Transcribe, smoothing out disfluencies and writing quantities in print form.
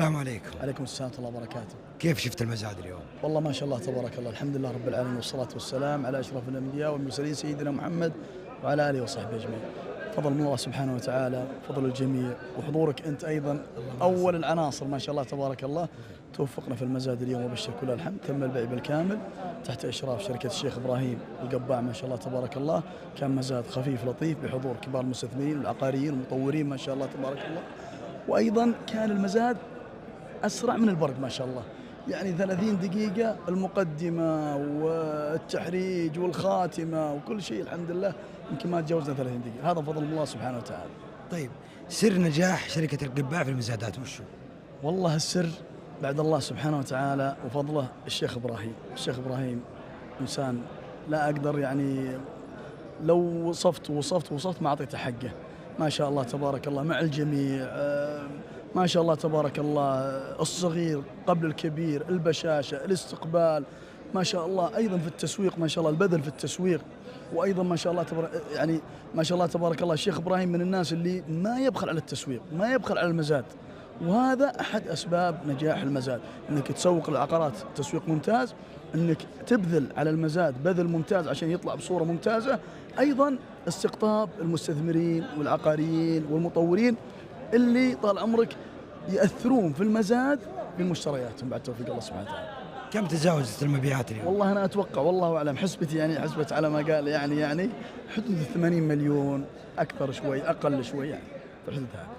السلام عليكم. عليكم السلام ورحمة الله وبركاته. كيف شفت المزاد اليوم؟ والله ما شاء الله تبارك الله، الحمد لله رب العالمين، والصلاة والسلام على أشرف الأنبياء والمرسلين سيدنا محمد وعلى آله وصحبه أجمعين. فضل من الله سبحانه وتعالى، فضل الجميع، وحضورك أنت أيضا أول العناصر ما شاء الله تبارك الله. توفقنا في المزاد اليوم وبالشر كل الحمد. تم البيع بالكامل تحت إشراف شركة الشيخ إبراهيم القباع ما شاء الله تبارك الله. كان مزاد خفيف لطيف بحضور كبار المستثمرين والعقاريين والمطورين ما شاء الله تبارك الله. وأيضا كان المزاد أسرع من البرق ما شاء الله، يعني 30 دقيقة المقدمة والتحريج والخاتمة وكل شيء الحمد لله، يمكن ما تجاوزنا 30 دقيقة. هذا فضل الله سبحانه وتعالى. طيب، سر نجاح شركة القباع في المزادات وشو؟ والله السر بعد الله سبحانه وتعالى وفضله الشيخ إبراهيم. الشيخ إبراهيم إنسان لا أقدر يعني لو وصفت ما أعطيته حقه ما شاء الله تبارك الله، مع الجميع ما شاء الله تبارك الله، الصغير قبل الكبير، البشاشة، الاستقبال ما شاء الله. أيضا في التسويق ما شاء الله، البذل في التسويق. وأيضا ما شاء الله يعني ما شاء الله تبارك الله الشيخ إبراهيم من الناس اللي ما يبخل على التسويق، ما يبخل على المزاد. وهذا أحد أسباب نجاح المزاد، أنك تسوق العقارات تسويق ممتاز، أنك تبذل على المزاد بذل ممتاز عشان يطلع بصورة ممتازة. أيضا استقطاب المستثمرين والعقاريين والمطورين اللي طال عمرك يأثرون في المزاد بمشترياتهم بعد توفيق الله سبحانه وتعالى. كم تجاوزت المبيعات اليوم؟ والله أنا أتوقع والله أعلم، حسبتي يعني حسبت على ما قال يعني حدود 80 مليون، أكثر شوي أقل شوي، يعني في الحدود هذه.